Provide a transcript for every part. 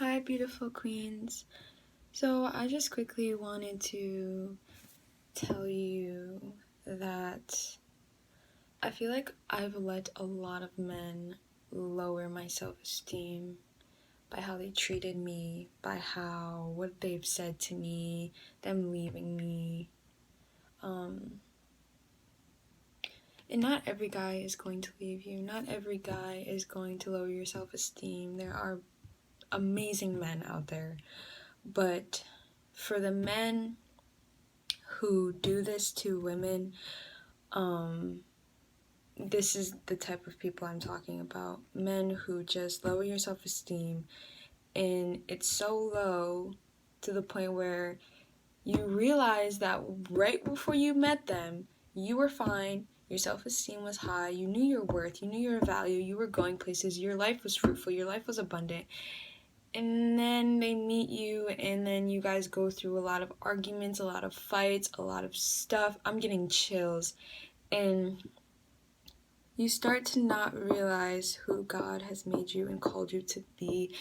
Hi, beautiful queens. So I just quickly wanted to tell you that I feel like I've let a lot of men lower my self-esteem by how they treated me, by what they've said to me, them leaving me. And not every guy is going to leave you. Not every guy is going to lower your self-esteem. There are amazing men out there. But for the men who do this to women, this is the type of people I'm talking about. Men who just lower your self-esteem, and it's so low to the point where you realize that right before you met them, you were fine, your self-esteem was high, you knew your worth, you knew your value, you were going places, your life was fruitful, your life was abundant. And then they meet you, and then you guys go through a lot of arguments, a lot of fights, a lot of stuff. I'm getting chills. And you start to not realize who God has made you and called you to be.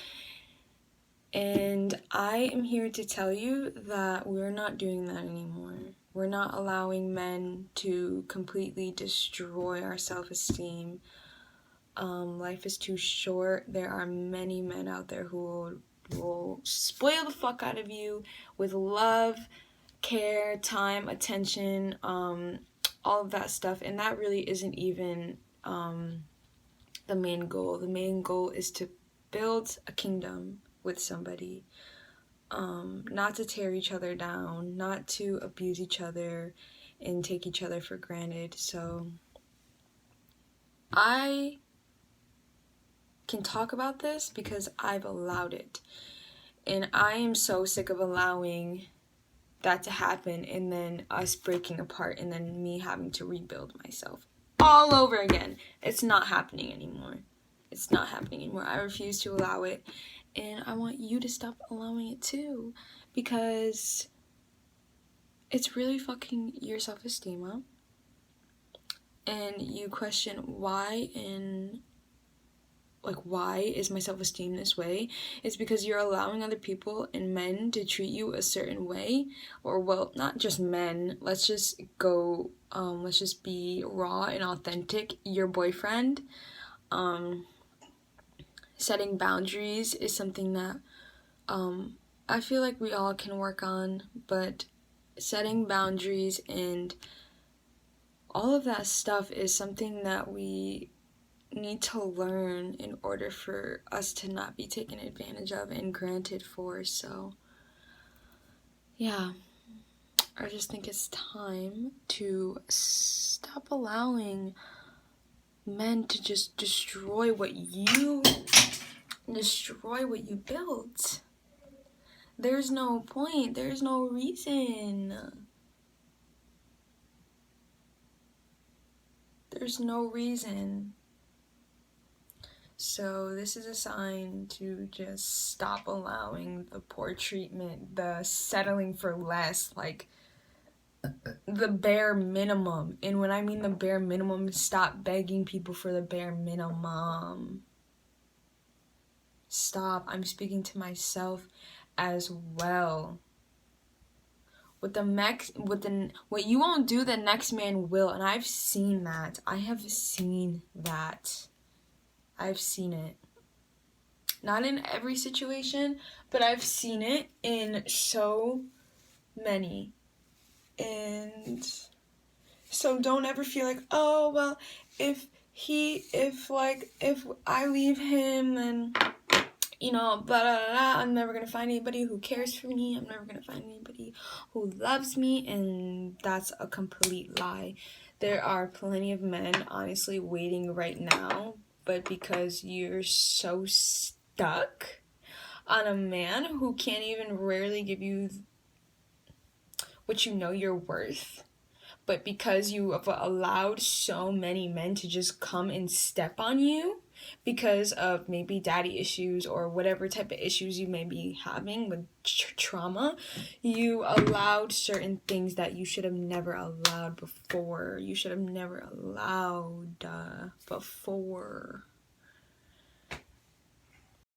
And I am here to tell you that we're not doing that anymore. We're not allowing men to completely destroy our self-esteem. Life is too short. There are many men out there who will spoil the fuck out of you with love, care, time, attention, all of that stuff. And that really isn't even the main goal. The main goal is to build a kingdom with somebody. Not to tear each other down, not to abuse each other and take each other for granted. So I can talk about this because I've allowed it, and I am so sick of allowing that to happen and then us breaking apart and then me having to rebuild myself all over again. It's not happening anymore. I refuse to allow it, and I want you to stop allowing it too, because it's really fucking your self-esteem up. And you question why is my self-esteem this way? It's because you're allowing other people and men to treat you a certain way. Or, well, not just men. Let's just be raw and authentic. Your boyfriend. Setting boundaries is something that I feel like we all can work on. But setting boundaries and all of that stuff is something that we need to learn in order for us to not be taken advantage of and granted for. So yeah, I just think it's time to stop allowing men to just destroy what you built. There's no point, there's no reason. So this is a sign to just stop allowing the poor treatment, the settling for less, like the bare minimum. And when I mean the bare minimum, stop begging people for the bare minimum. Stop. I'm speaking to myself as well. What you won't do, the next man will. And I've seen that. I've seen it. Not in every situation, but I've seen it in so many. And so don't ever feel like, oh, well, if I leave him, then, blah, blah, blah, I'm never going to find anybody who cares for me. I'm never going to find anybody who loves me. And that's a complete lie. There are plenty of men, honestly, waiting right now. But because you're so stuck on a man who can't even rarely give you what you know you're worth, but because you have allowed so many men to just come and step on you because of maybe daddy issues or whatever type of issues you may be having with trauma, you allowed certain things that you should have never allowed before.